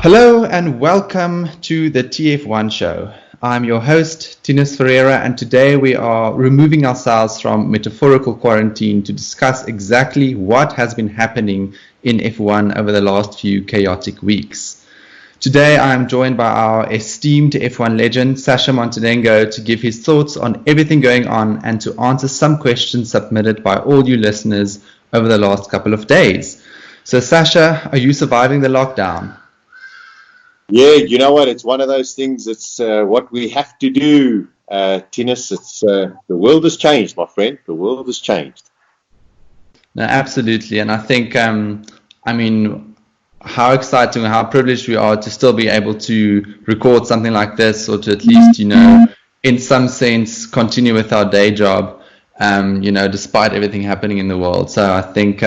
Hello and welcome to the TF1 show. I'm your host, Tinus and today we are removing ourselves from metaphorical quarantine to discuss exactly what has been happening in F1 over the last few chaotic weeks. Today I am joined by our esteemed F1 legend, Sasha Martinengo, to give his thoughts on everything going on and to answer some questions submitted by all you listeners over the last couple of days. So Sasha, are you surviving the lockdown? Yeah, you know what? It's one of those things. It's what we have to do, Tinus. It's the world has changed, my friend. The world has changed. No, absolutely. And I think, how exciting and how privileged we are to still be able to record something like this, or to at least, in some sense, continue with our day job, despite everything happening in the world. So I think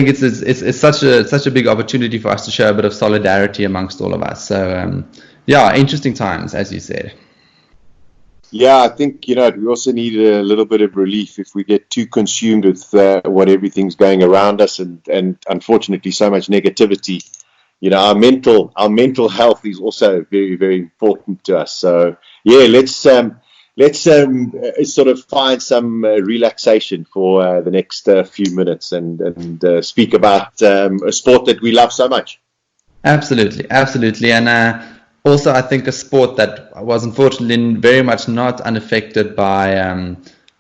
it's such a big opportunity for us to show a bit of solidarity amongst all of us. So interesting times, as you said. Yeah, I think we also need a little bit of relief if we get too consumed with what everything's going around us, and unfortunately so much negativity. Our mental health is also very, very important to us. So yeah, let's sort of find some relaxation for the next few minutes and speak about a sport that we love so much. Absolutely. And also, I think a sport that was unfortunately very much not unaffected by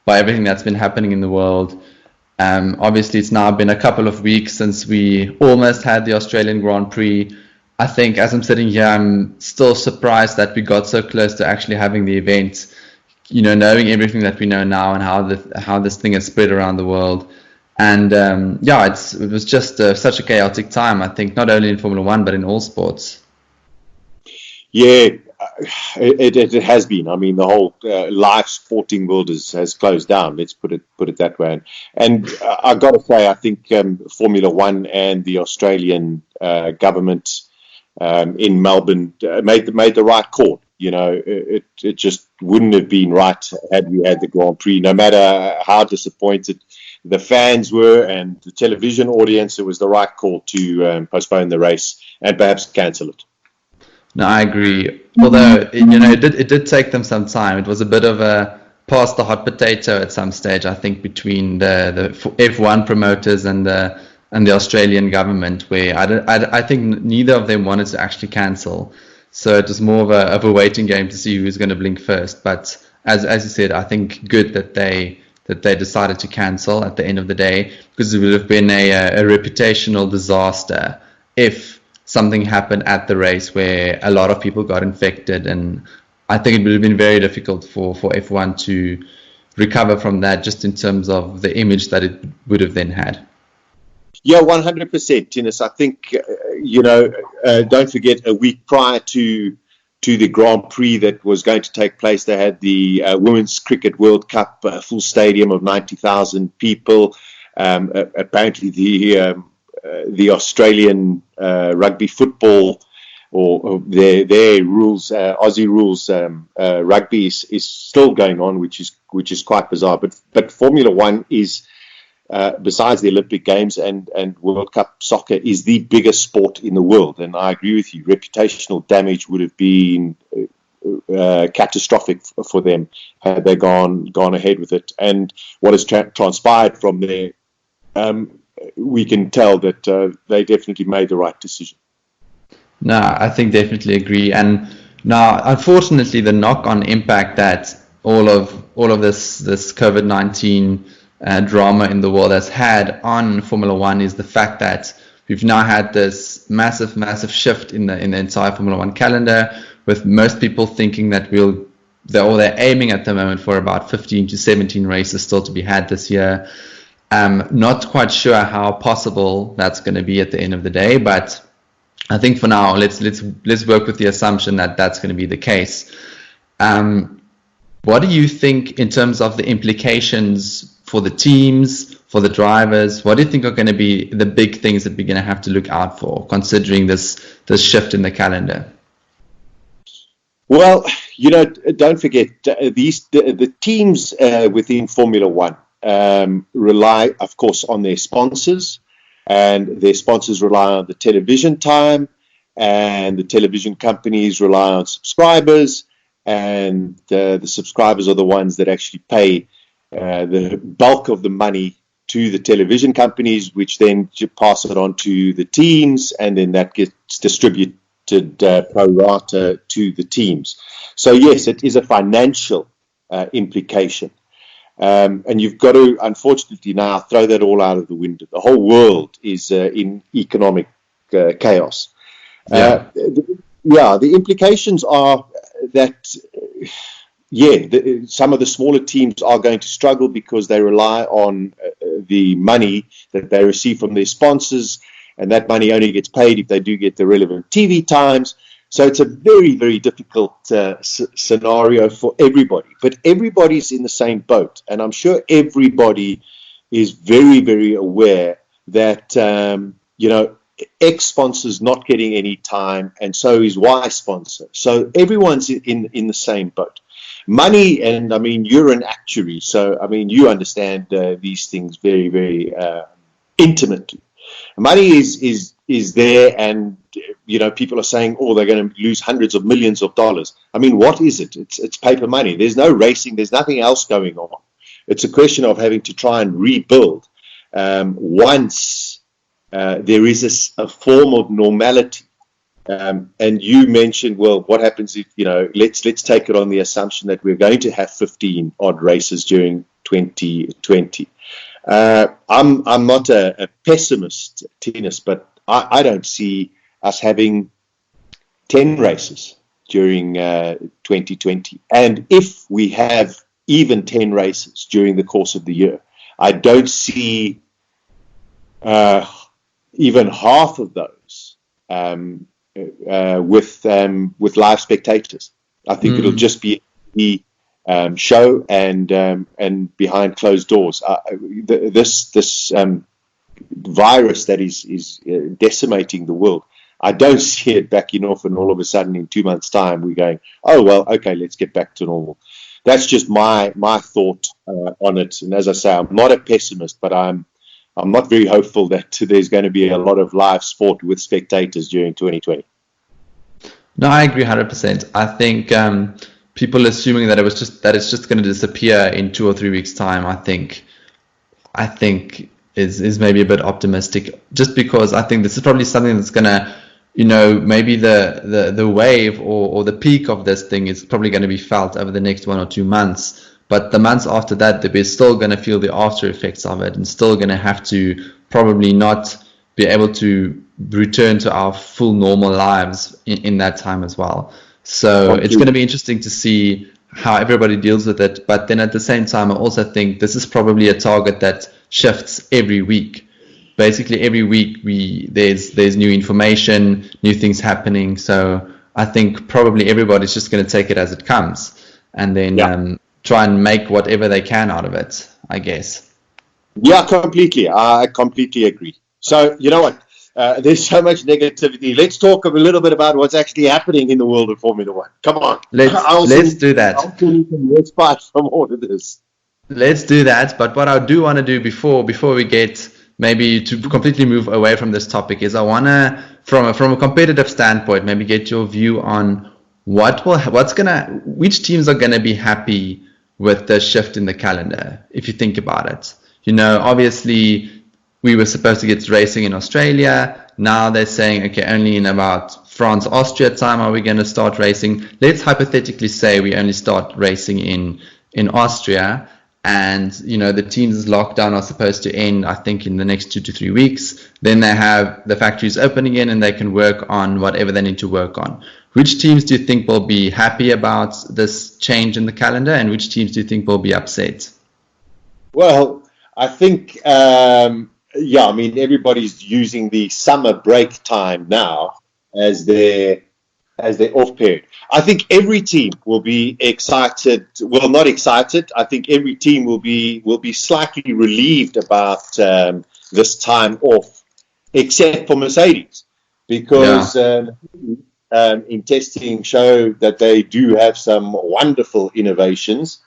everything that's been happening in the world. Obviously, it's now been a couple of weeks since we almost had the Australian Grand Prix. I think as I'm sitting here, I'm still surprised that we got so close to actually having the event. Knowing everything that we know now and how this thing has spread around the world. And it was just such a chaotic time, I think, not only in Formula One, but in all sports. Yeah, it has been. I mean, the whole live sporting world has closed down. Let's put it that way. And I got to say, I think Formula One and the Australian government in Melbourne made the right call. It just wouldn't have been right had we had the Grand Prix. No matter how disappointed the fans were and the television audience, it was the right call to postpone the race and perhaps cancel it. No, I agree. Although it did take them some time. It was a bit of a pass the hot potato at some stage, I think, between the F1 promoters and the Australian government, where I think neither of them wanted to actually cancel. So it was more of a waiting game to see who's going to blink first. But as you said, I think good that they decided to cancel at the end of the day, because it would have been a reputational disaster if something happened at the race where a lot of people got infected. And I think it would have been very difficult for F1 to recover from that, just in terms of the image that it would have then had. Yeah, 100%, Tinus. I think, don't forget, a week prior to the Grand Prix that was going to take place, they had the Women's Cricket World Cup, a full stadium of 90,000 people. Apparently, the Australian rugby football, or their rules, Aussie rules, rugby is still going on, which is quite bizarre. But Formula One is. Besides the Olympic Games and World Cup soccer, is the biggest sport in the world. And I agree with you, reputational damage would have been catastrophic for them had they gone ahead with it. And what has transpired from there, we can tell that they definitely made the right decision. No, I think definitely agree. And now, unfortunately, the knock-on impact that all of this COVID-19 drama in the world has had on Formula One is the fact that we've now had this massive shift in the entire Formula One calendar, with most people thinking that they're aiming at the moment for about 15 to 17 races still to be had this year. Not quite sure how possible that's going to be at the end of the day, but I think for now let's work with the assumption that that's going to be the case. What do you think in terms of the implications for the teams, for the drivers? What do you think are going to be the big things that we're going to have to look out for, considering this shift in the calendar? Well, don't forget the teams within Formula One rely, of course, on their sponsors, and their sponsors rely on the television time, and the television companies rely on subscribers, and the subscribers are the ones that actually pay the bulk of the money to the television companies, which then pass it on to the teams, and then that gets distributed pro rata to the teams. So yes, it is a financial implication. And you've got to, unfortunately, now throw that all out of the window. The whole world is in economic chaos. The implications are that, some of the smaller teams are going to struggle because they rely on the money that they receive from their sponsors, and that money only gets paid if they do get the relevant TV times. So it's a very, very difficult scenario for everybody. But everybody's in the same boat. And I'm sure everybody is very, very aware that, X sponsor's not getting any time, and so is Y sponsor. So everyone's in the same boat. Money, and I mean, you're an actuary, so I mean, you understand these things very, very intimately. Money is there, and people are saying, oh, they're going to lose hundreds of millions of dollars. I mean, what is it? It's paper money. There's no racing. There's nothing else going on. It's a question of having to try and rebuild once there is a form of normality. And you mentioned, well, what happens if, let's take it on the assumption that we're going to have 15 odd races during 2020. I'm not a pessimist, Tinus, but I don't see us having 10 races during 2020. And if we have even 10 races during the course of the year, I don't see even half of those with live spectators. I think it'll just be show and behind closed doors. This virus that is decimating the world, I don't see it backing off, and all of a sudden in 2 months' time we're going, oh well, okay, let's get back to normal. That's just my thought on it. And as I say, I'm not a pessimist, but I'm not very hopeful that there's going to be a lot of live sport with spectators during 2020. No, I agree 100%. I think people assuming that it's just going to disappear in 2 or 3 weeks' time, I think is maybe a bit optimistic. Just because I think this is probably something that's going to, maybe the wave or the peak of this thing is probably going to be felt over the next 1 or 2 months. But the months after that, we're still going to feel the after effects of it, and still going to have to probably not be able to return to our full normal lives in that time as well. So it's going to be interesting to see how everybody deals with it. But then at the same time, I also think this is probably a target that shifts every week. Basically, every week there's new information, new things happening. So I think probably everybody's just going to take it as it comes, and then try and make whatever they can out of it, I guess. Yeah, completely. I completely agree. So, you know what? There's so much negativity. Let's talk a little bit about what's actually happening in the world of Formula One. Come on. Let's do that. I'll give you some respite from all of this. Let's do that. But what I do want to do before we get maybe to completely move away from this topic is I want to, from a competitive standpoint, maybe get your view on which teams are going to be happy with the shift in the calendar, if you think about it. Obviously we were supposed to get racing in Australia. Now they're saying, okay, only in about France, Austria time are we going to start racing. Let's hypothetically say we only start racing in Austria, and the teams' lockdown are supposed to end, I think, in the next 2 to 3 weeks. Then they have the factories open again, and they can work on whatever they need to work on. Which teams do you think will be happy about this change in the calendar, and which teams do you think will be upset? Well, I think, everybody's using the summer break time now as their as their off period. I think every team will be excited. Well, not excited. I think every team will be slightly relieved about this time off, except for Mercedes, because in testing show that they do have some wonderful innovations,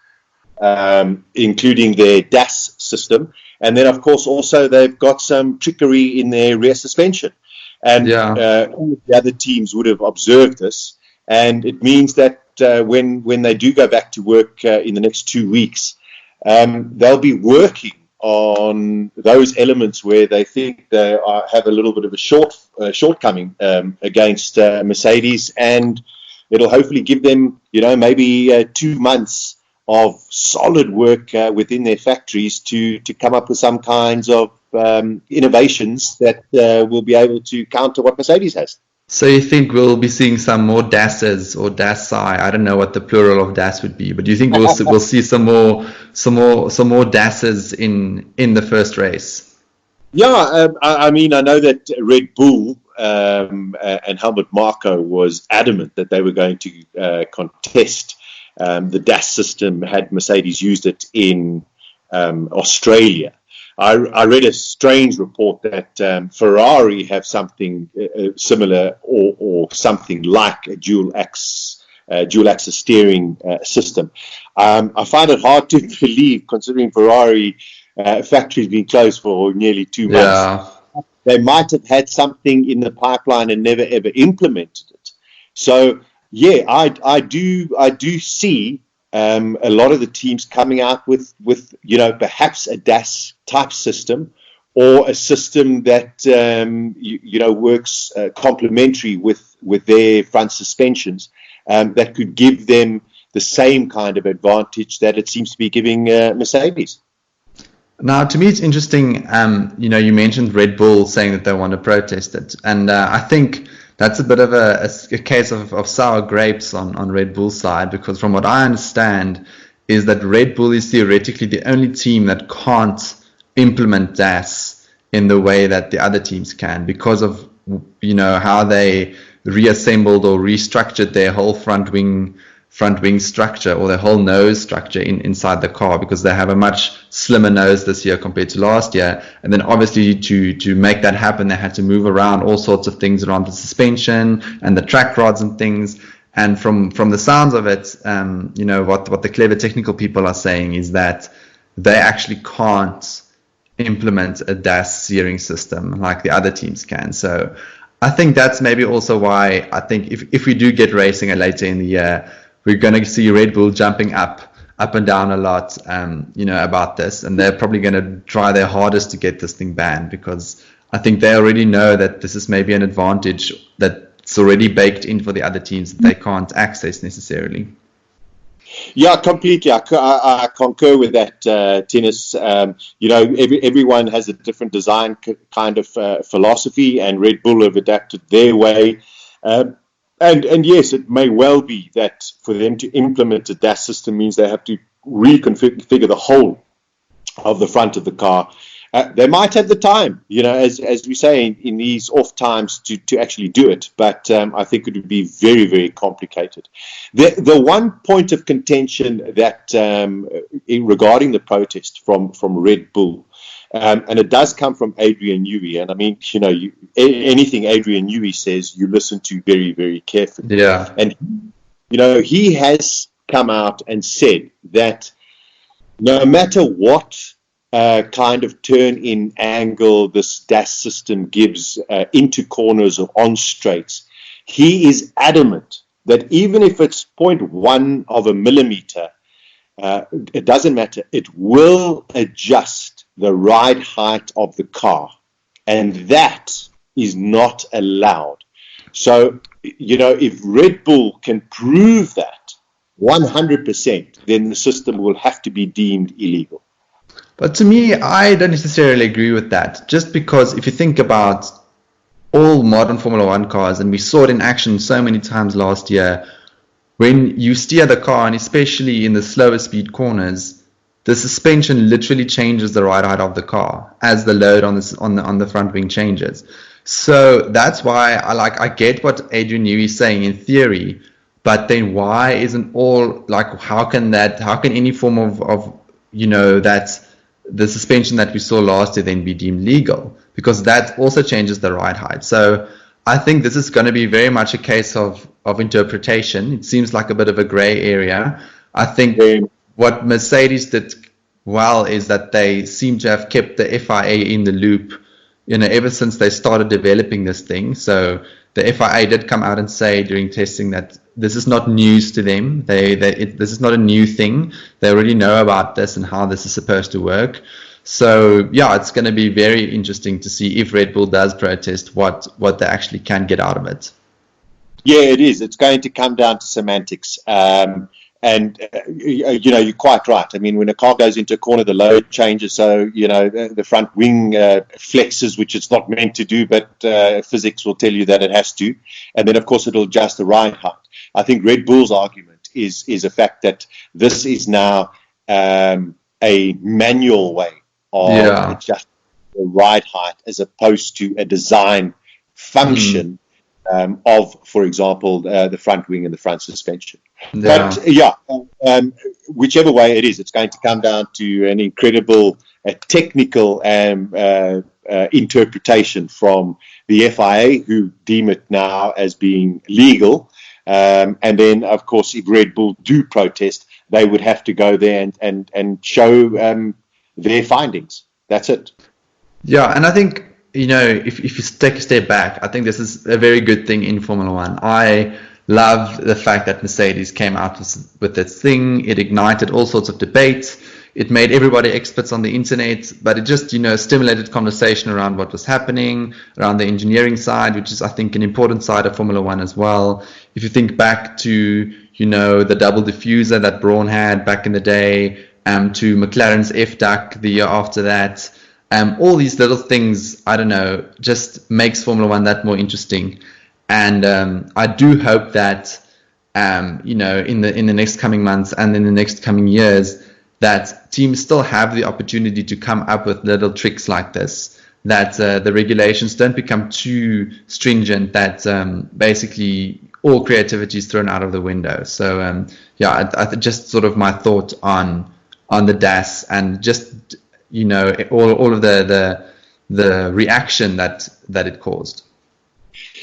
including their DAS system, and then of course also they've got some trickery in their rear suspension. And all of the other teams would have observed this, and it means that when they do go back to work in the next 2 weeks, they'll be working on those elements where they think they have a little bit of a shortcoming against Mercedes, and it'll hopefully give them, maybe 2 months of solid work within their factories to come up with some kinds of innovations that will be able to counter what Mercedes has. So you think we'll be seeing some more DASs or DASi? I don't know what the plural of DAS would be, but do you think we'll see some more DASs in the first race? Yeah, I mean, I know that Red Bull and Helmut Marko was adamant that they were going to contest the DAS system had Mercedes used it in Australia. I read a strange report that Ferrari have something similar or something like a dual axis steering system. I find it hard to believe, considering Ferrari factory's been closed for nearly 2 months. Yeah. They might have had something in the pipeline and never ever implemented it. So yeah, I do see a lot of the teams coming out with perhaps a DAS type system, or a system that works complementary with their front suspensions, that could give them the same kind of advantage that it seems to be giving Mercedes. Now, to me, it's interesting. You mentioned Red Bull saying that they want to protest it, and I think that's a bit of a case of sour grapes on Red Bull's side, because from what I understand is that Red Bull is theoretically the only team that can't implement DAS in the way that the other teams can, because of how they reassembled or restructured their whole front wing structure, or their whole nose structure inside the car, because they have a much slimmer nose this year compared to last year. And then obviously to make that happen, they had to move around all sorts of things around the suspension and the track rods and things. And from the sounds of it, what the clever technical people are saying is that they actually can't implement a DAS steering system like the other teams can. So I think that's maybe also why I think if we do get racing later in the year, we're going to see Red Bull jumping up and down a lot, about this, and they're probably going to try their hardest to get this thing banned, because I think they already know that this is maybe an advantage that's already baked in for the other teams that they can't access necessarily. Yeah, completely. I concur with that, Tinus. Everyone has a different design kind of philosophy, and Red Bull have adapted their way. And yes, it may well be that for them to implement a DAS system means they have to reconfigure the whole of the front of the car. They might have the time, as we say in these off times to actually do it, but I think it would be very, very complicated. The one point of contention that regarding the protest from Red Bull, and it does come from Adrian Newey, and I mean, anything Adrian Newey says, you listen to very, very carefully. Yeah. And he has come out and said that no matter what kind of turn-in angle this DAS system gives into corners or on straights, he is adamant that even if it's 0.1 of a millimeter, it doesn't matter. It will adjust the ride height of the car, and that is not allowed. So, if Red Bull can prove that 100%, then the system will have to be deemed illegal. But to me, I don't necessarily agree with that, just because if you think about all modern Formula One cars, and we saw it in action so many times last year, when you steer the car, and especially in the slower speed corners, the suspension literally changes the ride height of the car as the load on the front wing changes. So that's why I get what Adrian Newey is saying in theory, but then why isn't all like how can any form of that the suspension that we saw last year then be deemed legal? Because that also changes the ride height. So I think this is going to be very much a case of interpretation. It seems like a bit of a gray area. I think what Mercedes did well is that they seem to have kept the FIA in the loop, ever since they started developing this thing. So the FIA did come out and say during testing that this is not news to them. This is not a new thing. They already know about this and how this is supposed to work. So yeah, it's going to be very interesting to see if Red Bull does protest what they actually can get out of it. Yeah, it is. It's going to come down to semantics. You're quite right. I mean, when a car goes into a corner, the load changes. So, the front wing flexes, which it's not meant to do, but physics will tell you that it has to. And then, of course, it'll adjust the ride height. I think Red Bull's argument is the fact that this is now a manual way of adjusting the ride height as opposed to a design function of, for example, the front wing and the front suspension. But whichever way it is, it's going to come down to an incredible technical interpretation from the FIA, who deem it now as being legal. And then, of course, if Red Bull do protest, they would have to go there and show their findings. That's it. Yeah, and I think, if you take a step back, I think this is a very good thing in Formula One. I love the fact that Mercedes came out with this thing. It ignited all sorts of debates. It made everybody experts on the internet, but it just, stimulated conversation around what was happening, around the engineering side, which is, I think, an important side of Formula One as well. If you think back to, the double diffuser that Braun had back in the day, to McLaren's F-duct the year after that, all these little things, I don't know, just makes Formula One that more interesting. And I do hope that, in the next coming months and in the next coming years, that teams still have the opportunity to come up with little tricks like this, that the regulations don't become too stringent, that basically all creativity is thrown out of the window. So, I just sort of my thought on the DAS and just, all of the reaction that it caused.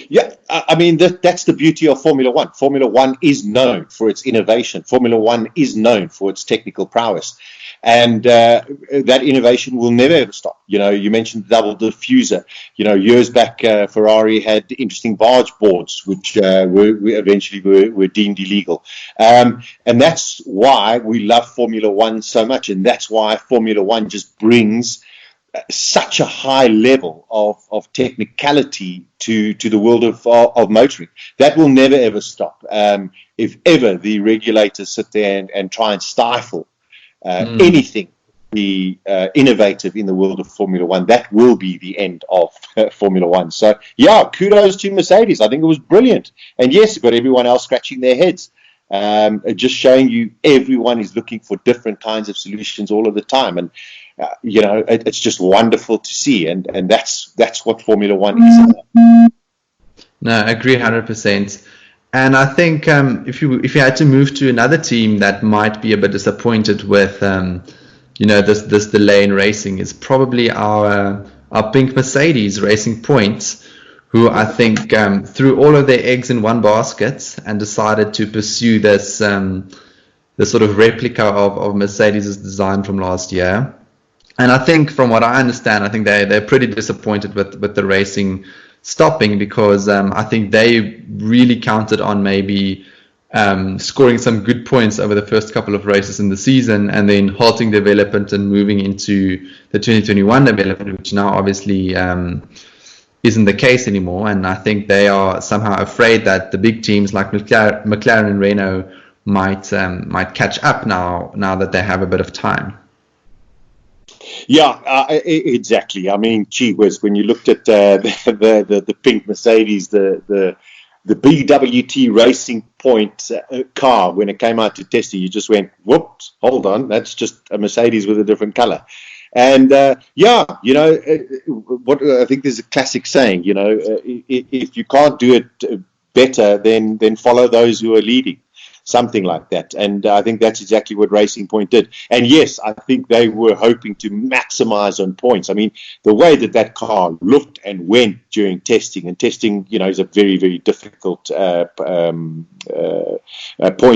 Yeah, I mean, that's the beauty of Formula One. Formula One is known for its innovation. Formula One is known for its technical prowess. And that innovation will never ever stop. You mentioned the double diffuser. Years back, Ferrari had interesting barge boards, which eventually were deemed illegal. And that's why we love Formula One so much. And that's why Formula One just brings such a high level of technicality to the world of motoring. That will never ever stop. If ever the regulators sit there and try and stifle anything be innovative in the world of Formula One, that will be the end of Formula One. So kudos to Mercedes. I think it was brilliant. And yes, you've got everyone else scratching their heads. Just showing you everyone is looking for different kinds of solutions all of the time. And it's just wonderful to see, and that's what Formula One is about. No, I agree 100%. And I think if you had to move to another team that might be a bit disappointed with this delay in racing, is probably our pink Mercedes, Racing Point, who I think threw all of their eggs in one basket and decided to pursue this sort of replica of Mercedes' design from last year. And I think, from what I understand, I think they're pretty disappointed with the racing stopping, because I think they really counted on maybe scoring some good points over the first couple of races in the season, and then halting development and moving into the 2021 development, which now obviously isn't the case anymore. And I think they are somehow afraid that the big teams like McLaren and Renault might catch up now that they have a bit of time. Yeah, exactly. I mean, gee whiz, when you looked at the pink Mercedes, the BWT Racing Point car, when it came out to testing, you just went, whoops, hold on, that's just a Mercedes with a different color. And what I think there's a classic saying, if you can't do it better, then follow those who are leading, something like that. And I think that's exactly what Racing Point did. And yes, I think they were hoping to maximize on points. I mean, the way that car looked and went during testing, and testing, is a very, very difficult point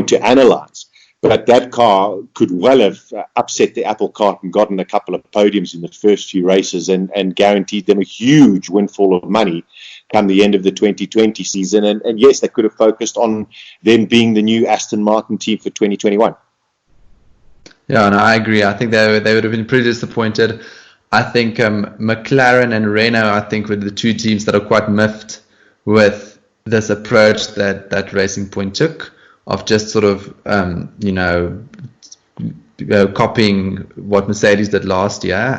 to analyze. But that car could well have upset the apple cart and gotten a couple of podiums in the first few races and guaranteed them a huge windfall of money come the end of the 2020 season. And yes, they could have focused on them being the new Aston Martin team for 2021. Yeah, no, I agree. I think they would have been pretty disappointed. I think McLaren and Renault, I think, were the two teams that are quite miffed with this approach that Racing Point took, of just sort of, copying what Mercedes did last year.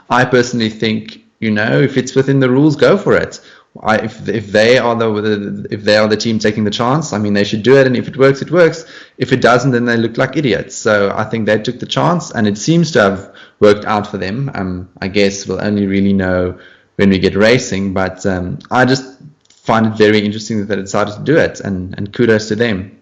I personally think, if it's within the rules, go for it. If they are the team taking the chance, I mean, they should do it. And if it works, it works. If it doesn't, then they look like idiots. So I think they took the chance, and it seems to have worked out for them. I guess we'll only really know when we get racing, but I just find it very interesting that they decided to do it, and kudos to them.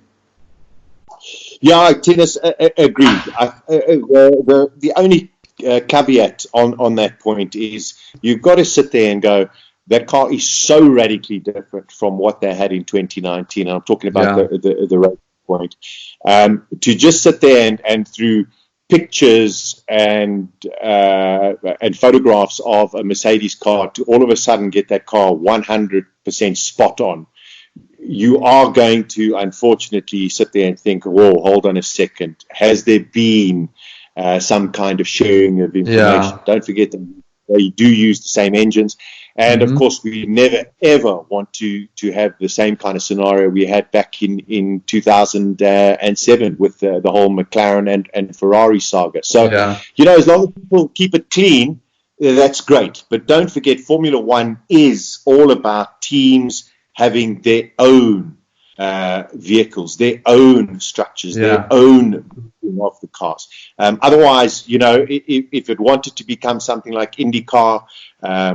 Yeah, Tinus, agreed. The only caveat on that point is you've got to sit there and go, that car is so radically different from what they had in 2019. And I'm talking about the Racing Point. To just sit there and through pictures and photographs of a Mercedes car to all of a sudden get that car 100% spot on, you are going to, unfortunately, sit there and think, whoa, hold on a second. Has there been some kind of sharing of information? Yeah. Don't forget that they do use the same engines. And, of course, we never, ever want to have the same kind of scenario we had back in 2007 with the whole McLaren and Ferrari saga. So, as long as people keep it clean, that's great. But don't forget, Formula One is all about teams having their own vehicles, their own structures, their own of the cars. Otherwise, if it wanted to become something like IndyCar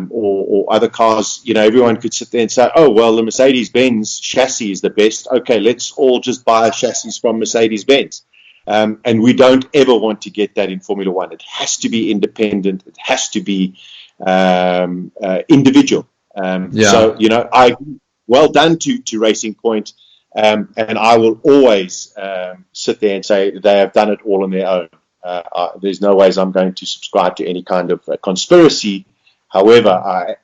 or other cars, everyone could sit there and say, oh, well, the Mercedes-Benz chassis is the best. Okay, let's all just buy a chassis from Mercedes-Benz. And we don't ever want to get that in Formula One. It has to be independent. It has to be individual. So, I well done to Racing Point. And I will always sit there and say they have done it all on their own. There's no ways I'm going to subscribe to any kind of conspiracy. However, I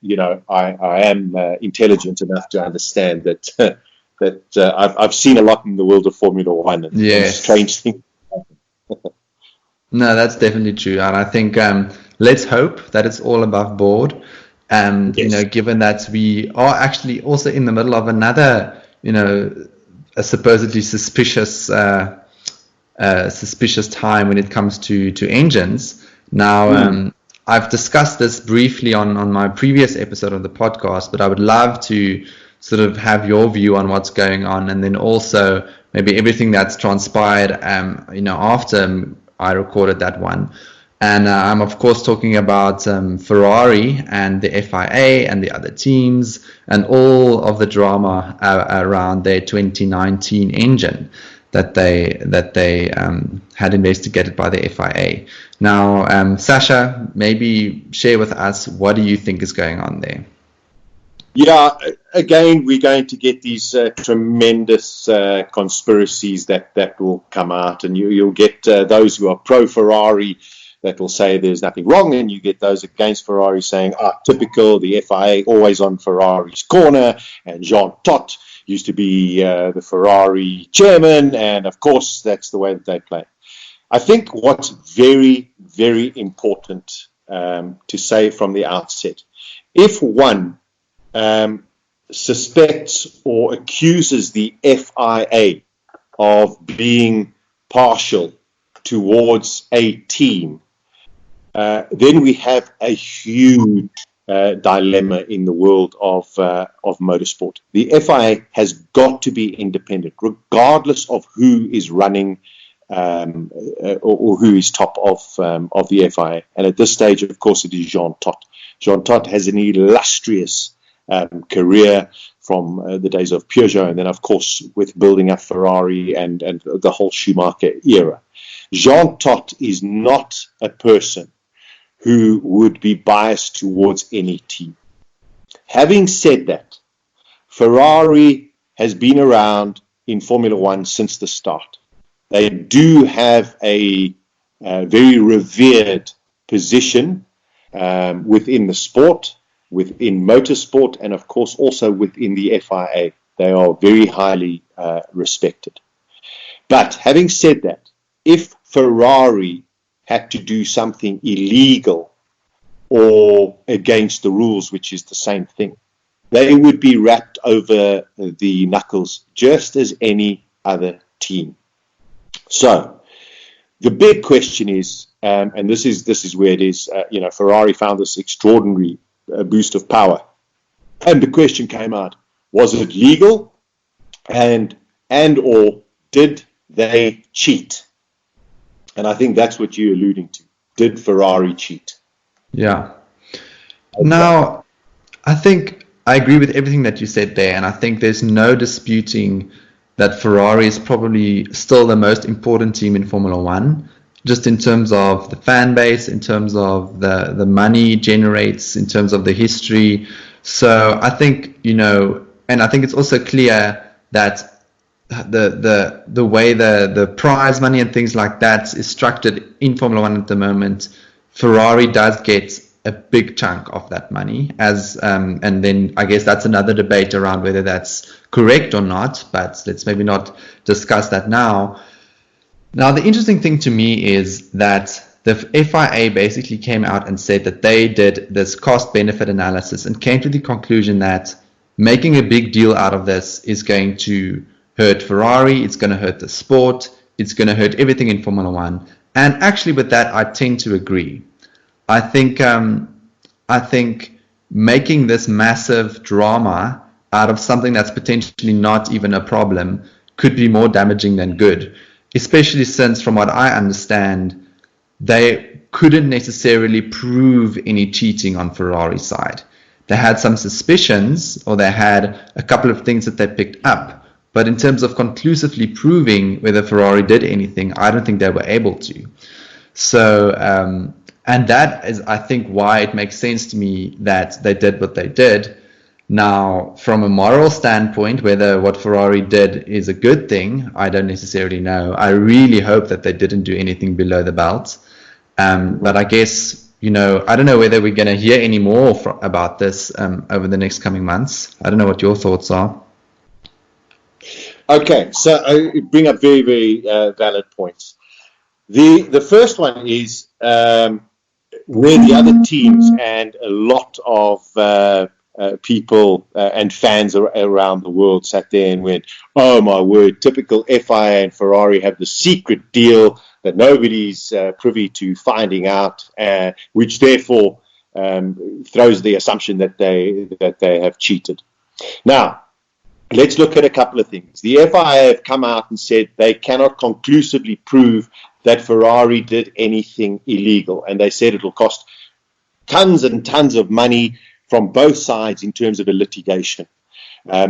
am intelligent enough to understand that I've seen a lot in the world of Formula One and strange things. No, that's definitely true, and I think let's hope that it's all above board. And given that we are actually also in the middle of another, a supposedly suspicious time when it comes to engines. Now, I've discussed this briefly on my previous episode of the podcast, but I would love to sort of have your view on what's going on, and then also maybe everything that's transpired, after I recorded that one. And I'm, of course, talking about Ferrari and the FIA and the other teams and all of the drama around their 2019 engine that they had investigated by the FIA. Now, Sasha, maybe share with us, what do you think is going on there? Yeah, again, we're going to get these tremendous conspiracies that will come out, and you'll get those who are pro-Ferrari that will say there's nothing wrong, and you get those against Ferrari saying, typical, the FIA always on Ferrari's corner, and Jean Todt used to be the Ferrari chairman, and of course that's the way that they play. I think what's very, very important to say from the outset, if one suspects or accuses the FIA of being partial towards a team, then we have a huge dilemma in the world of motorsport. The FIA has got to be independent, regardless of who is running or who is top of the FIA. And at this stage, of course, it is Jean Todt. Jean Todt has an illustrious career from the days of Peugeot, and then, of course, with building up Ferrari and the whole Schumacher era. Jean Todt is not a person who would be biased towards any team. Having said that, Ferrari has been around in Formula One since the start. They do have a very revered position within the sport, within motorsport, and of course also within the FIA. They are very highly respected. But having said that, if Ferrari had to do something illegal or against the rules, which is the same thing, they would be wrapped over the knuckles just as any other team. So the big question is, and this is where it is, Ferrari found this extraordinary boost of power. And the question came out, was it legal and or did they cheat? And I think that's what you're alluding to. Did Ferrari cheat? Yeah. Now, I think I agree with everything that you said there, and I think there's no disputing that Ferrari is probably still the most important team in Formula One, just in terms of the fan base, in terms of the money it generates, in terms of the history. So I think, and I think it's also clear that the way the prize money and things like that is structured in Formula One at the moment, Ferrari does get a big chunk of that money, and then I guess that's another debate around whether that's correct or not, but let's maybe not discuss that now. Now, the interesting thing to me is that the FIA basically came out and said that they did this cost-benefit analysis and came to the conclusion that making a big deal out of this is going to hurt Ferrari, it's going to hurt the sport, it's going to hurt everything in Formula One. And actually with that, I tend to agree. I think making this massive drama out of something that's potentially not even a problem could be more damaging than good, especially since, from what I understand, they couldn't necessarily prove any cheating on Ferrari's side. They had some suspicions, or they had a couple of things that they picked up, but in terms of conclusively proving whether Ferrari did anything, I don't think they were able to. So, and that is, I think, why it makes sense to me that they did what they did. Now, from a moral standpoint, whether what Ferrari did is a good thing, I don't necessarily know. I really hope that they didn't do anything below the belt. But I guess, I don't know whether we're going to hear any more about this over the next coming months. I don't know what your thoughts are. Okay, so I bring up very, very valid points. The first one is where the other teams and a lot of people and fans around the world sat there and went, oh my word, typical FIA and Ferrari have the secret deal that nobody's privy to finding out, which therefore throws the assumption that they have cheated. Now, let's look at a couple of things. The FIA have come out and said they cannot conclusively prove that Ferrari did anything illegal, and they said it will cost tons and tons of money from both sides in terms of a litigation.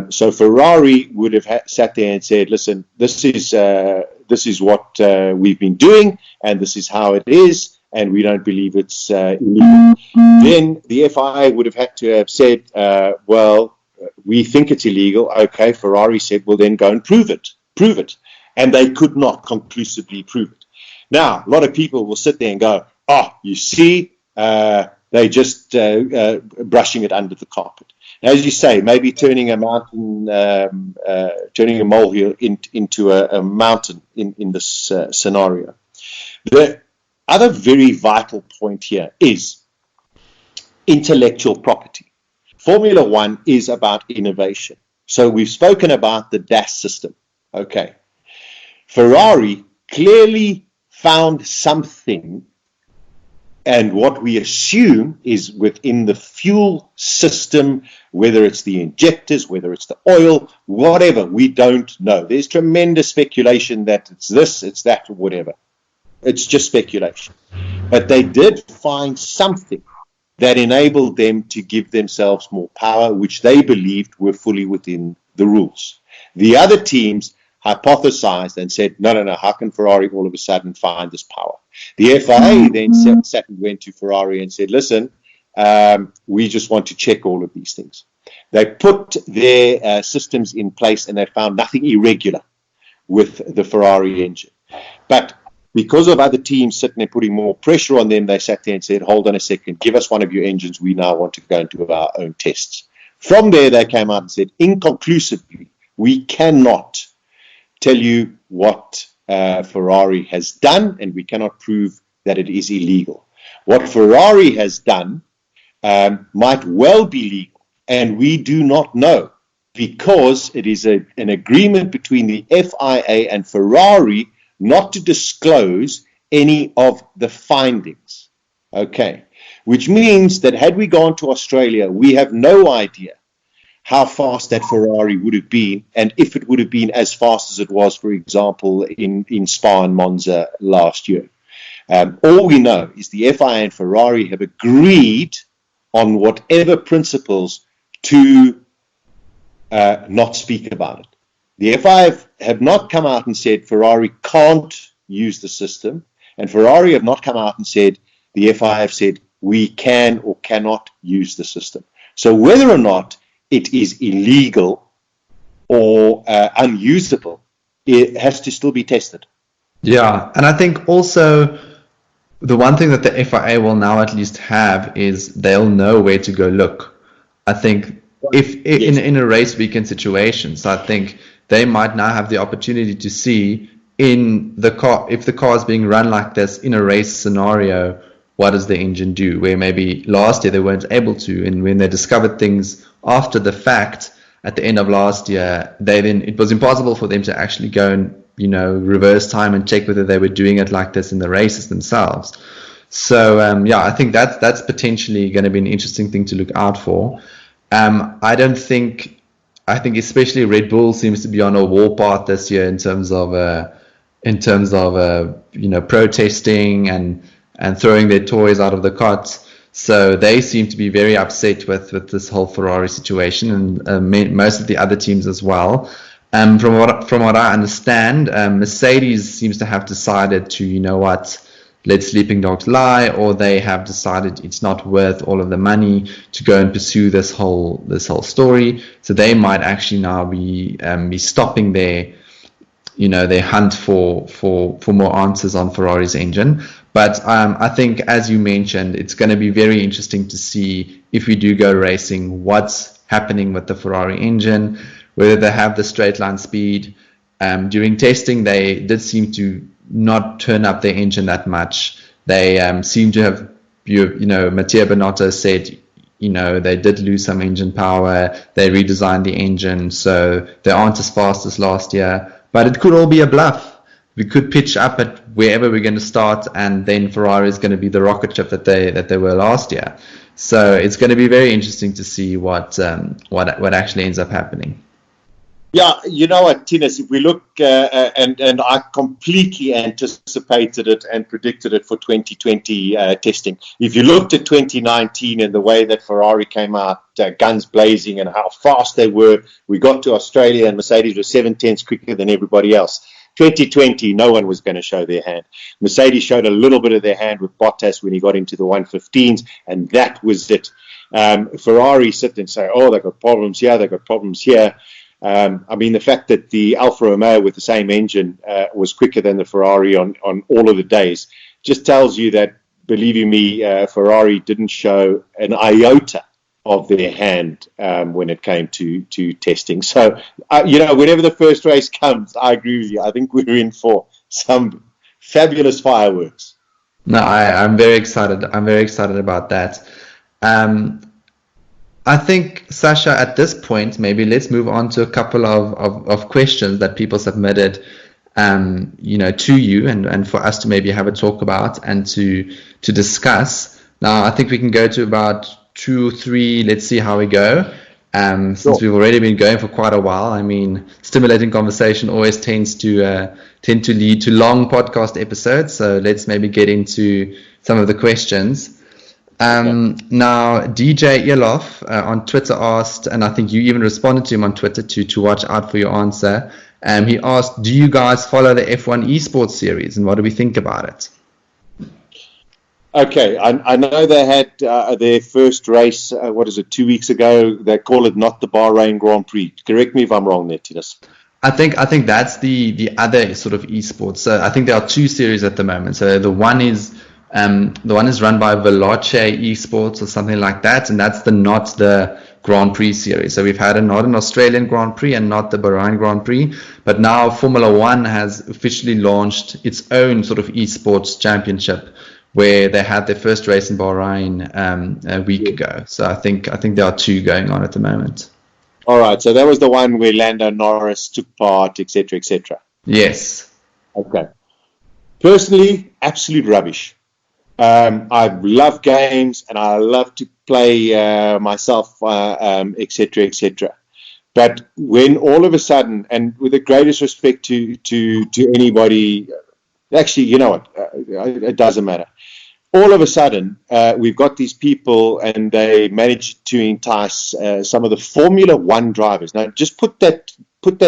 So Ferrari would have sat there and said, listen, this is what we've been doing, and this is how it is, and we don't believe it's illegal. Then the FIA would have had to have said, well, we think it's illegal. Okay, Ferrari said, well, then go and prove it. And they could not conclusively prove it. Now, a lot of people will sit there and go, oh, you see, they're just brushing it under the carpet. As you say, maybe turning a mountain, turning a molehill into a mountain in this scenario. The other very vital point here is intellectual property. Formula One is about innovation. So we've spoken about the DAS system. Okay. Ferrari clearly found something And what we assume is within the fuel system, whether it's the injectors, whether it's the oil, whatever, we don't know. There's tremendous speculation that it's this, it's that, or whatever. It's just speculation. But they did find something that enabled them to give themselves more power, which they believed were fully within the rules. The other teams hypothesized and said, no, how can Ferrari all of a sudden find this power? The FIA then sat and went to Ferrari and said, listen, we just want to check all of these things. They put their systems in place and they found nothing irregular with the Ferrari engine. But because of other teams sitting there putting more pressure on them, they sat there and said, hold on a second, give us one of your engines. We now want to go and do our own tests. From there, they came out and said, inconclusively, we cannot tell you what Ferrari has done, and we cannot prove that it is illegal. What Ferrari has done might well be legal, and we do not know, because it is an agreement between the FIA and Ferrari not to disclose any of the findings. Okay, which means that had we gone to Australia, we have no idea how fast that Ferrari would have been, and if it would have been as fast as it was, for example, in Spa and Monza last year. All we know is the FIA and Ferrari have agreed on whatever principles to not speak about it. The FIA have not come out and said Ferrari can't use the system, and Ferrari have not come out and said, the FIA have said, we can or cannot use the system. So whether or not it is illegal or unusable, it has to still be tested. Yeah, and I think also the one thing that the FIA will now at least have is they'll know where to go look. I think if Yes. in a race weekend situation, so I think they might now have the opportunity to see in the car, if the car is being run like this in a race scenario, what does the engine do? Where maybe last year they weren't able to, and when they discovered things after the fact at the end of last year, it was impossible for them to actually go and reverse time and check whether they were doing it like this in the races themselves. So I think that's potentially going to be an interesting thing to look out for. I think especially Red Bull seems to be on a warpath this year in terms of protesting and throwing their toys out of the cot. So they seem to be very upset with this whole Ferrari situation, and most of the other teams as well. From what I understand, Mercedes seems to have decided to, let sleeping dogs lie, or they have decided it's not worth all of the money to go and pursue this whole story. So they might actually now be stopping their hunt for more answers on Ferrari's engine. But I think, as you mentioned, it's going to be very interesting to see if we do go racing, what's happening with the Ferrari engine, whether they have the straight line speed. During testing, they did seem to not turn up their engine that much. They seem to have, Mattia Binotto said, they did lose some engine power. They redesigned the engine, so they aren't as fast as last year. But it could all be a bluff. We could pitch up at wherever we're going to start, and then Ferrari is going to be the rocket ship that they were last year. So it's going to be very interesting to see what actually ends up happening. Yeah, you know what, Tinus, if we look, and I completely anticipated it and predicted it for 2020 testing. If you looked at 2019 and the way that Ferrari came out, guns blazing, and how fast they were, we got to Australia and Mercedes was 7/10 quicker than everybody else. 2020, no one was going to show their hand. Mercedes showed a little bit of their hand with Bottas when he got into the 115s, and that was it. Ferrari sit and say, oh, they've got problems here, they've got problems here. The fact that the Alfa Romeo with the same engine was quicker than the Ferrari on all of the days just tells you that, believe you me, Ferrari didn't show an iota of their hand when it came to testing. So, whenever the first race comes, I agree with you. I think we're in for some fabulous fireworks. No, I'm very excited. I'm very excited about that. I think, Sasha, at this point, maybe let's move on to a couple of questions that people submitted. to you and for us to maybe have a talk about and to discuss. Now, I think we can go to about 2 or 3. Let's see how we go. Since we've already been going for quite a while, I mean, stimulating conversation always tends to lead to long podcast episodes. So let's maybe get into some of the questions. Now, DJ Elof on Twitter asked, and I think you even responded to him on Twitter to watch out for your answer. He asked, do you guys follow the F1 esports series, and what do we think about it? Okay, I know they had their first race, 2 weeks ago. They call it not the Bahrain Grand Prix. Correct me if I'm wrong there, Tinus. I think that's the other sort of esports. So I think there are 2 series at the moment. So the one is run by Veloce Esports or something like that, and that's not the Grand Prix series. So we've had not an Australian Grand Prix and not the Bahrain Grand Prix, but now Formula One has officially launched its own sort of esports championship, where they had their first race in Bahrain a week ago. So I think there are 2 going on at the moment. All right, so that was the one where Lando Norris took part, etc., etc. Yes. Okay. Personally, absolute rubbish. I love games and I love to play myself, etc., etc. But when all of a sudden, and with the greatest respect to anybody, actually, you know what? It doesn't matter. All of a sudden, we've got these people, and they manage to entice some of the Formula One drivers. Now, just put that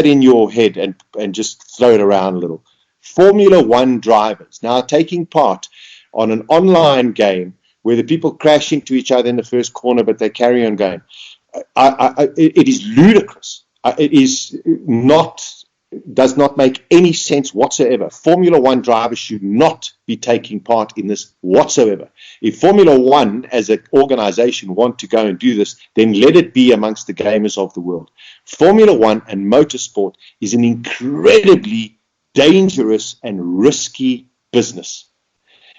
in your head and just throw it around a little. Formula One drivers now taking part on an online game where the people crash into each other in the first corner, but they carry on going. It is ludicrous. It is not. Does not make any sense whatsoever. Formula One drivers should not be taking part in this whatsoever. If Formula One as an organization want to go and do this, then let it be amongst the gamers of the world. Formula One and motorsport is an incredibly dangerous and risky business.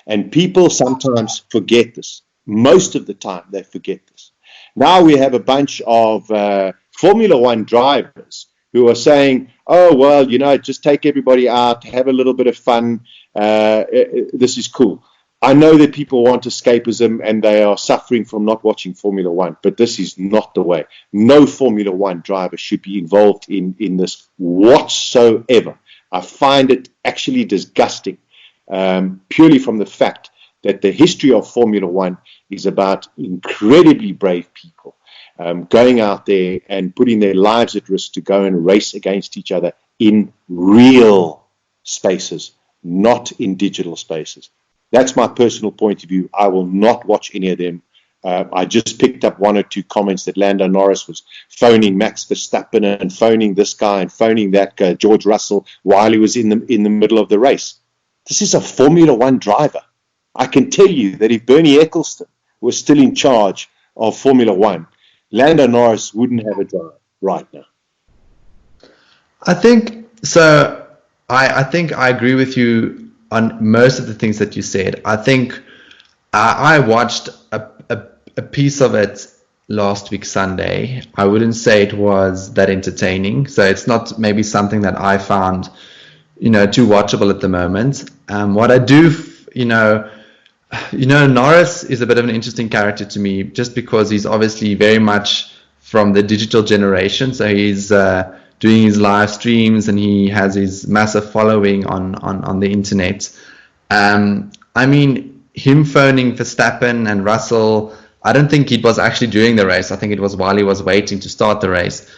And people sometimes forget this. Most of the time they forget this. Now we have a bunch of Formula One drivers who are saying, oh, well, just take everybody out, have a little bit of fun. This is cool. I know that people want escapism and they are suffering from not watching Formula One, but this is not the way. No Formula One driver should be involved in this whatsoever. I find it actually disgusting, purely from the fact that the history of Formula One is about incredibly brave people. Going out there and putting their lives at risk to go and race against each other in real spaces, not in digital spaces. That's my personal point of view. I will not watch any of them. I just picked up 1 or 2 comments that Lando Norris was phoning Max Verstappen and phoning this guy and phoning that guy, George Russell, while he was in the middle of the race. This is a Formula One driver. I can tell you that if Bernie Ecclestone was still in charge of Formula One, Lando Norris wouldn't have a drive right now. I think so. I think I agree with you on most of the things that you said. I think I watched a piece of it last week Sunday. I wouldn't say it was that entertaining. So it's not maybe something that I found, too watchable at the moment. What I do, Norris is a bit of an interesting character to me, just because he's obviously very much from the digital generation. So he's doing his live streams and he has his massive following on the internet. I mean, him phoning Verstappen and Russell, I don't think he was actually during the race. I think it was while he was waiting to start the race.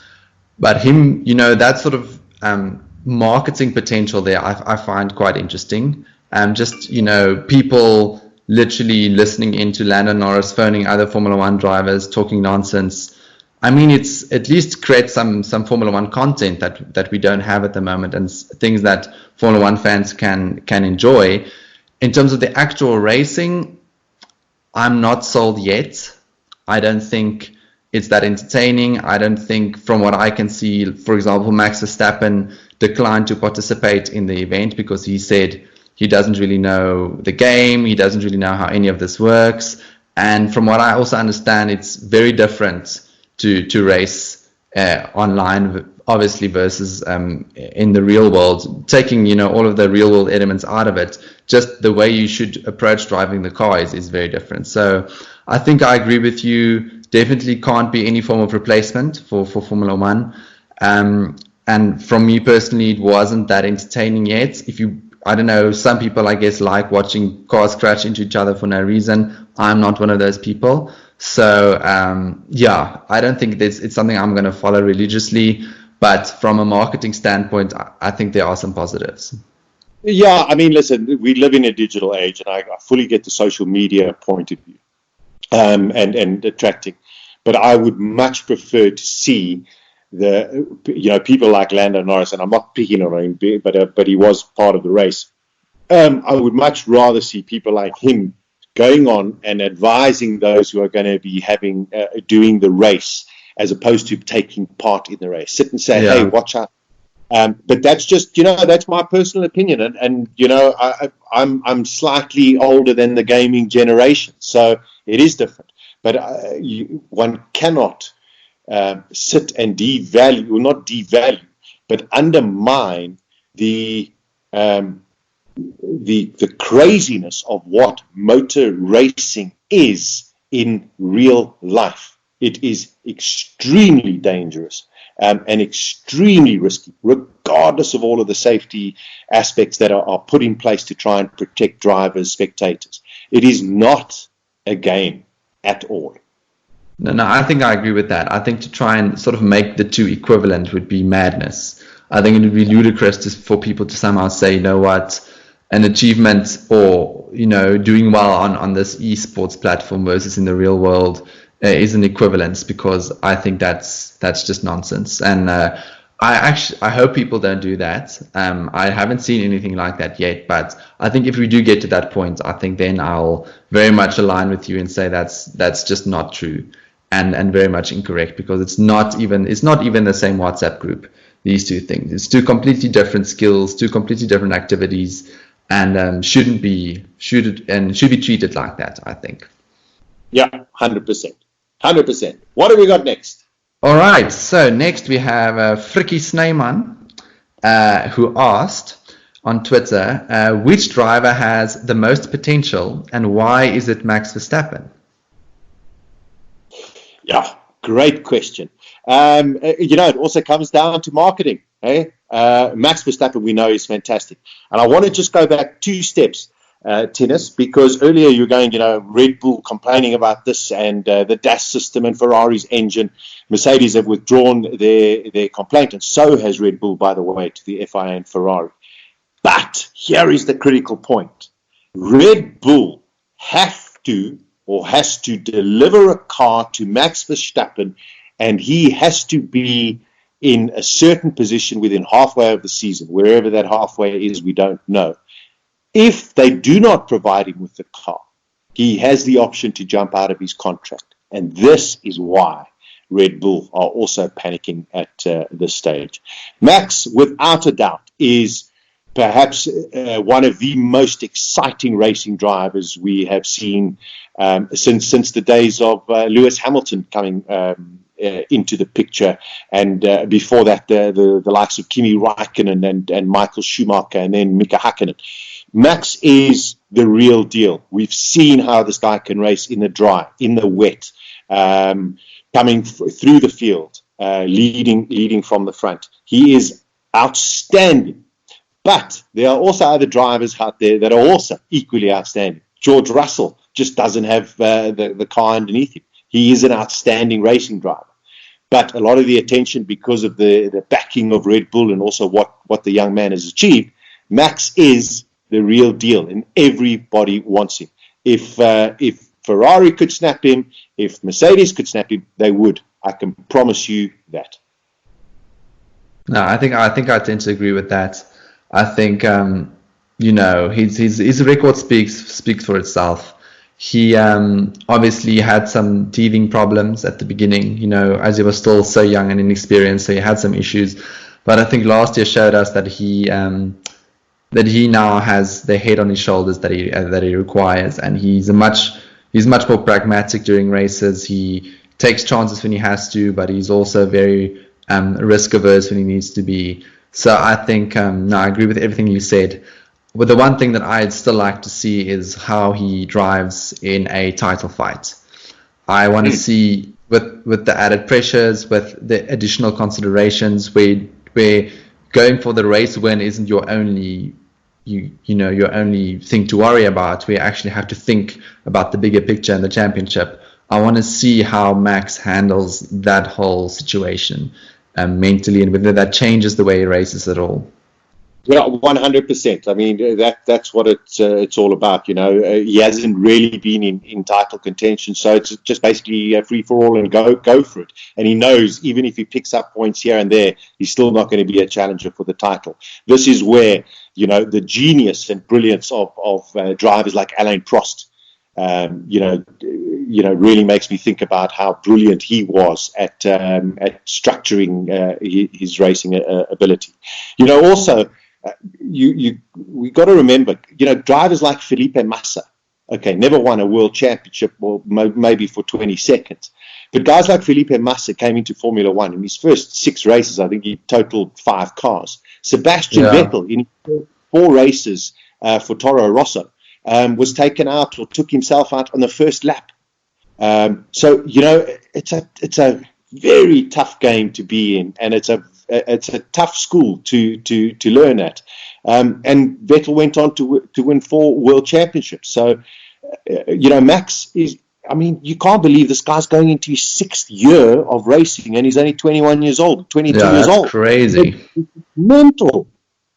But him, that sort of marketing potential there, I find quite interesting. Just, people literally listening into Lando Norris phoning other Formula One drivers, talking nonsense. I mean, it's at least create some Formula One content that we don't have at the moment, and things that Formula One fans can enjoy. In terms of the actual racing, I'm not sold yet. I don't think it's that entertaining. I don't think, from what I can see, for example, Max Verstappen declined to participate in the event because he said he doesn't really know the game. He doesn't really know how any of this works. And from what I also understand, it's very different to race online obviously versus in the real world, taking, you know, all of the real world elements out of it, just the way you should approach driving the car is very different. So I think I agree with you. Definitely can't be any form of replacement for Formula One. And from me personally, it wasn't that entertaining yet. I don't know, some people, I guess, like watching cars crash into each other for no reason. I'm not one of those people. So, yeah, I don't think it's something I'm going to follow religiously. But from a marketing standpoint, I think there are some positives. Yeah, I mean, listen, we live in a digital age, and I fully get the social media point of view and attracting. But I would much prefer to see people like Lando Norris, and I'm not picking on him, but he was part of the race. I would much rather see people like him going on and advising those who are going to be doing the race, as opposed to taking part in the race. Sit and say, hey, watch out. But that's just, that's my personal opinion. And I'm slightly older than the gaming generation, so it is different. But one cannot sit and not devalue, but undermine the craziness of what motor racing is in real life. It is extremely dangerous and extremely risky, regardless of all of the safety aspects that are put in place to try and protect drivers, spectators. It is not a game at all. No, I think I agree with that. I think to try and sort of make the two equivalent would be madness. I think it would be ludicrous for people to somehow say, you know what, an achievement or, doing well on this esports platform versus in the real world is an equivalence, because I think that's just nonsense. And I hope people don't do that. I haven't seen anything like that yet, but I think if we do get to that point, I think then I'll very much align with you and say that's just not true and very much incorrect, because it's not even the same WhatsApp group. These two things, it's two completely different skills, two completely different activities, and should be treated like that, I think. Yeah, 100%. What have we got next? All right, so next we have Frikkie Snyman, who asked on Twitter, which driver has the most potential and why is it Max Verstappen? Yeah, great question. It also comes down to marketing. Max Verstappen, we know, is fantastic. And I want to just go back 2 steps, Tinus, because earlier you were going, Red Bull complaining about this and the DAS system and Ferrari's engine. Mercedes have withdrawn their complaint, and so has Red Bull, by the way, to the FIA and Ferrari. But here is the critical point. Red Bull has to deliver a car to Max Verstappen, and he has to be in a certain position within halfway of the season. Wherever that halfway is, we don't know. If they do not provide him with the car, he has the option to jump out of his contract. And this is why Red Bull are also panicking at this stage. Max, without a doubt, is perhaps one of the most exciting racing drivers we have seen since the days of Lewis Hamilton coming into the picture, and before that the likes of Kimi Räikkönen and Michael Schumacher, and then Mika Häkkinen. Max is the real deal. We've seen how this guy can race in the dry, in the wet, coming through the field, leading from the front. He is outstanding. But there are also other drivers out there that are also equally outstanding. George Russell just doesn't have the car underneath him. He is an outstanding racing driver. But a lot of the attention, because of the backing of Red Bull and also what the young man has achieved, Max is the real deal, and everybody wants him. If Ferrari could snap him, if Mercedes could snap him, they would. I can promise you that. No, I think I tend to agree with that. I think his record speaks for itself. He obviously had some teething problems at the beginning, as he was still so young and inexperienced, so he had some issues. But I think last year showed us that he now has the head on his shoulders that he requires, and he's much more pragmatic during races. He takes chances when he has to, but he's also very risk averse when he needs to be. So I think, no, I agree with everything you said. But the one thing that I'd still like to see is how he drives in a title fight. I want to see with the added pressures, with the additional considerations, where going for the race win isn't your only your only thing to worry about. We actually have to think about the bigger picture in the championship. I want to see how Max handles that whole situation mentally, and whether that changes the way he races at all. Yeah, 100%. I mean, that's what it's all about. You know, he hasn't really been in title contention, so it's just basically a free for all and go for it. And he knows even if he picks up points here and there, he's still not going to be a challenger for the title. This is where, you know, the genius and brilliance of drivers like Alain Prost, really makes me think about how brilliant he was at structuring his racing ability. You know, also. We got to remember, you know, drivers like Felipe Massa, okay, never won a world championship, or maybe for 20 seconds. But guys like Felipe Massa came into Formula One. In his first 6 races, I think he totaled 5 cars. Sebastian Vettel, in 4 races for Toro Rosso, was taken out or took himself out on the first lap. So, you know, it's a very tough game to be in, and it's a tough school to learn at. And Vettel went on to win 4 world championships. So, you know, Max is, I mean, you can't believe this guy's going into his 6th year of racing, and he's only 21 years old, 22 years old. That's crazy. It's mental.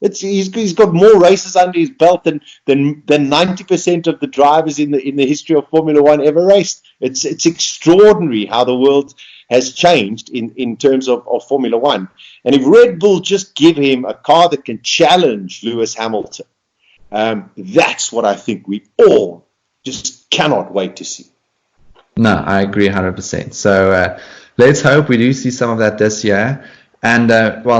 He's got more races under his belt than 90% of the drivers in the history of Formula One ever raced. It's extraordinary how the world has changed in terms of Formula One. And if Red Bull just give him a car that can challenge Lewis Hamilton, that's what I think we all just cannot wait to see. No, I agree 100%. So let's hope we do see some of that this year. And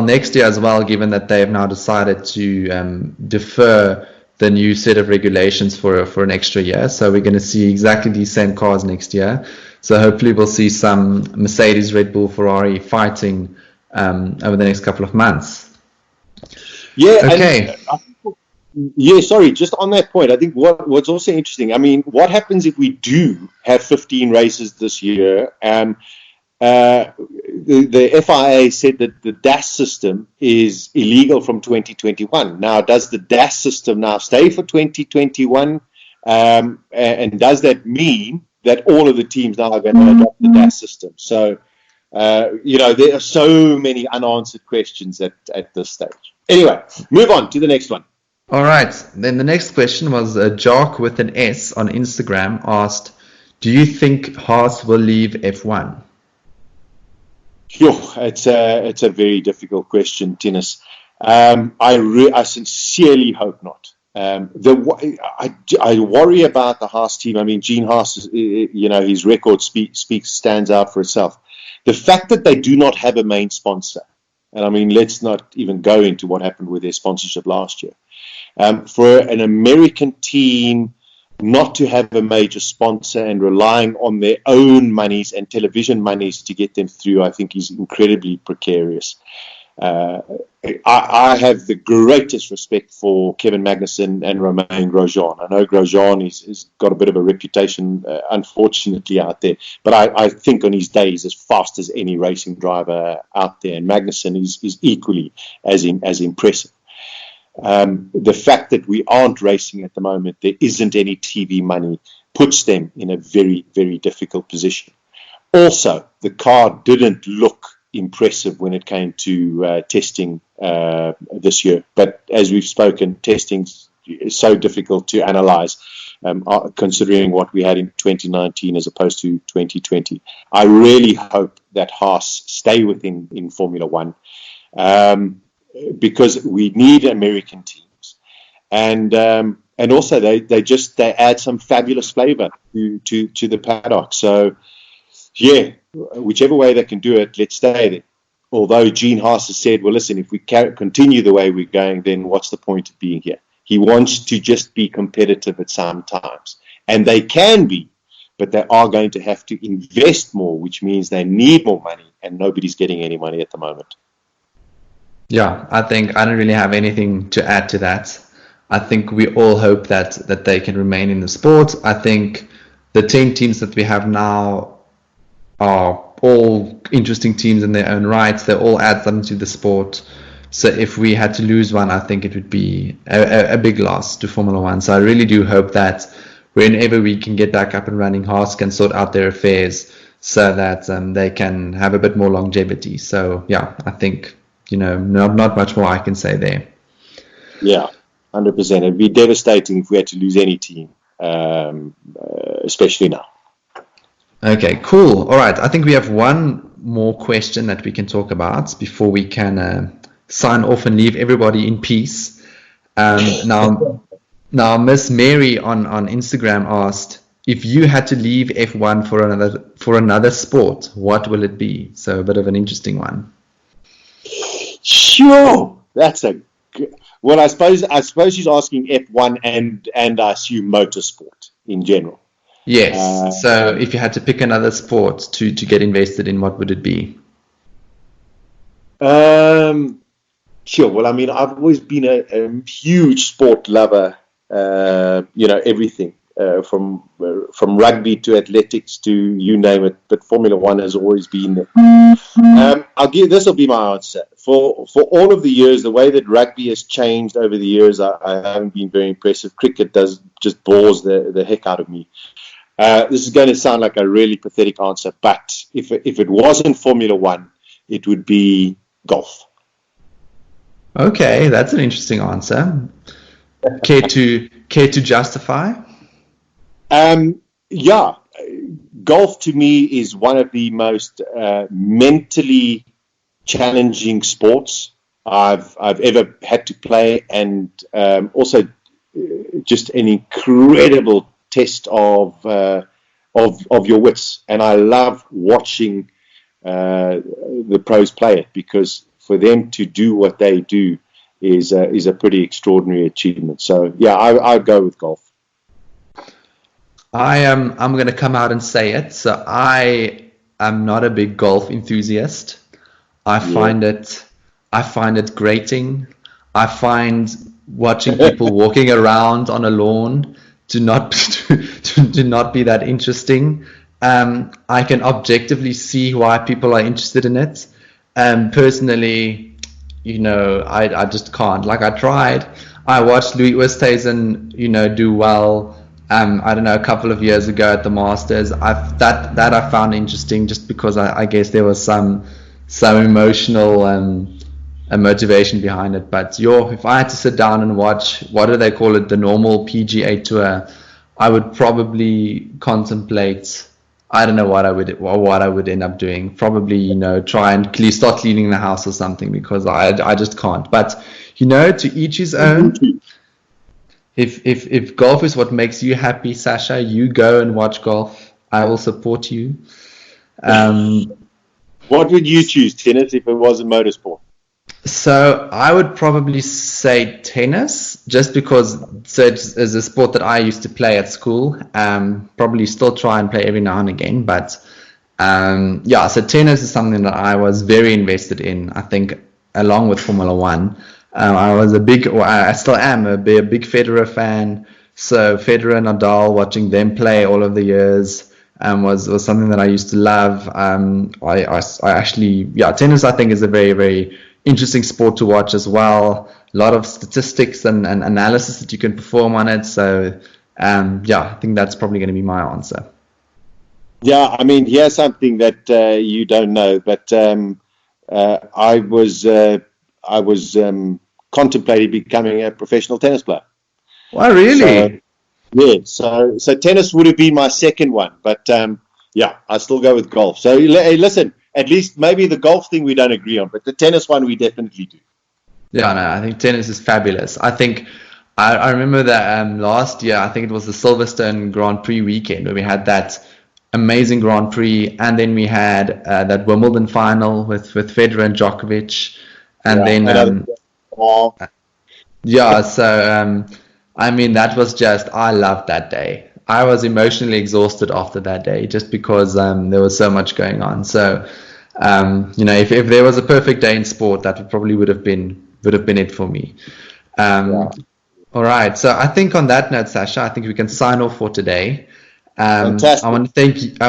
next year as well, given that they have now decided to defer the new set of regulations for an extra year. So we're going to see exactly these same cars next year. So hopefully we'll see some Mercedes, Red Bull, Ferrari fighting over the next couple of months. Yeah. Okay. Sorry, just on that point, I think what's also interesting, I mean, what happens if we do have 15 races this year? The FIA said that the DAS system is illegal from 2021. Now, does the DAS system now stay for 2021? And does that mean that all of the teams now are going to adopt the DAS system? So, there are so many unanswered questions at this stage. Anyway, move on to the next one. All right. Then the next question was Jock with an S on Instagram asked, do you think Haas will leave F1? It's a very difficult question, Tinus. I sincerely hope not. I worry about the Haas team. I mean, Gene Haas, his record stands out for itself. The fact that they do not have a main sponsor, and I mean, let's not even go into what happened with their sponsorship last year. For an American team not to have a major sponsor and relying on their own monies and television monies to get them through, I think is incredibly precarious. I have the greatest respect for Kevin Magnussen and Romain Grosjean. I know Grosjean has got a bit of a reputation, unfortunately, out there, but I think on his day he's as fast as any racing driver out there, and Magnussen is equally as impressive. The fact that we aren't racing at the moment, there isn't any TV money, puts them in a very, very difficult position. Also, the car didn't look impressive when it came to testing this year. But as we've spoken, testing is so difficult to analyze, considering what we had in 2019 as opposed to 2020. I really hope that Haas stay in Formula One. Because we need American teams, and also they add some fabulous flavor to the paddock. So yeah, whichever way they can do it, let's stay there. Although Gene Haas has said, well, listen, if we continue the way we're going, then what's the point of being here? He wants to just be competitive at some times, and they can be, but they are going to have to invest more, which means they need more money, and nobody's getting any money at the moment. Yeah, I think I don't really have anything to add to that. I think we all hope that they can remain in the sport. I think the 10 teams that we have now are all interesting teams in their own rights. They all add something to the sport. So if we had to lose one, I think it would be a big loss to Formula One. So I really do hope that whenever we can get back up and running, Haas can sort out their affairs so that they can have a bit more longevity. So yeah, I think, not much more I can say there. Yeah, 100%. It'd be devastating if we had to lose any team, especially now. Okay, cool. All right. I think we have one more question that we can talk about before we can sign off and leave everybody in peace. Now, Miss Mary on Instagram asked, if you had to leave F1 for another sport, what will it be? So a bit of an interesting one. Sure, that's a good. Well, I suppose she's asking F1 and I assume motorsport in general. Yes. So if you had to pick another sport to get invested in, what would it be? Sure. Well, I mean, I've always been a huge sport lover. Everything from rugby to athletics to you name it. But Formula One has always been there. This will be my answer. For all of the years, the way that rugby has changed over the years, I haven't been very impressive. Cricket just bores the heck out of me. This is going to sound like a really pathetic answer, but if it wasn't Formula One, it would be golf. Okay, that's an interesting answer. Care to justify? Yeah, golf to me is one of the most mentally challenging sports I've ever had to play, and also just an incredible test of your wits. And I love watching the pros play it, because for them to do what they do is a pretty extraordinary achievement. So yeah, I'd go with golf. I'm going to come out and say it. So I am not a big golf enthusiast. I find it grating. I find watching people walking around on a lawn to not be that interesting. I can objectively see why people are interested in it. Personally, I just can't. Like, I tried. I watched Louis Oosthuizen, do well. I don't know, a couple of years ago at the Masters. That I found interesting, just because I guess there was some emotional motivation behind it. But if I had to sit down and watch, what do they call it, the normal PGA Tour, I would probably contemplate. I don't know what I would end up doing. Probably, try and start cleaning the house or something, because I just can't. But to each his own. If golf is what makes you happy, Sasha, you go and watch golf. I will support you. What would you choose, tennis, if it wasn't motorsport? So I would probably say tennis, just because it's a sport that I used to play at school. Probably still try and play every now and again, but so tennis is something that I was very invested in. I think along with Formula One. I still am a big Federer fan. So Federer and Nadal, watching them play all of the years, was something that I used to love. I actually, tennis I think is a very, very interesting sport to watch as well. A lot of statistics and analysis that you can perform on it. So I think that's probably going to be my answer. Yeah, I mean, here's something that you don't know, but I was contemplating becoming a professional tennis player. Wow, really? So tennis would have been my second one, but I still go with golf. So listen, at least maybe the golf thing we don't agree on, but the tennis one we definitely do. Yeah, no, I think tennis is fabulous. I think I remember that last year, I think it was the Silverstone Grand Prix weekend, where we had that amazing Grand Prix, and then we had that Wimbledon final with Federer and Djokovic, and so I mean, that was just, I loved that day. I was emotionally exhausted after that day just because there was so much going on. So, if there was a perfect day in sport, that probably would have been it for me. Yeah. All right. So I think on that note, Sasha, I think we can sign off for today. Fantastic. I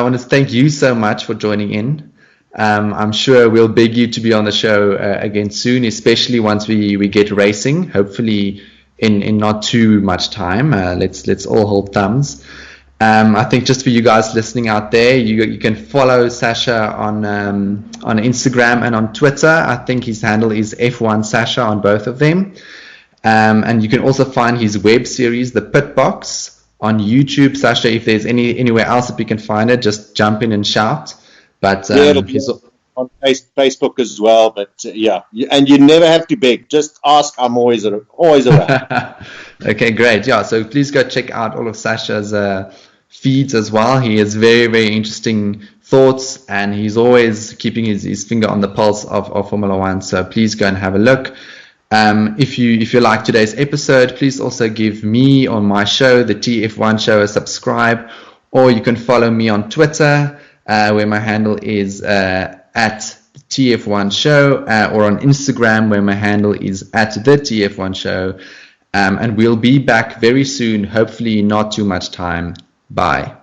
want to thank you so much for joining in. I'm sure we'll beg you to be on the show again soon, especially once we get racing. Hopefully, in not too much time. Let's all hold thumbs. I think just for you guys listening out there, you can follow Sasha on Instagram and on Twitter. I think his handle is F1 Sasha on both of them. And you can also find his web series, The Pit Box, on YouTube. Sasha, if there's anywhere else that we can find it, just jump in and shout. But it'll be on Facebook as well. But and you never have to beg. Just ask. I'm always around. Okay, great. Yeah, so please go check out all of Sasha's feeds as well. He has very, very interesting thoughts, and he's always keeping his finger on the pulse of Formula One. So please go and have a look. If you like today's episode, please also give me on my show, the TF1 Show, a subscribe, or you can follow me on Twitter, where my handle is at TF1 Show, or on Instagram, where my handle is at the TF1 Show. And we'll be back very soon, hopefully not too much time. Bye.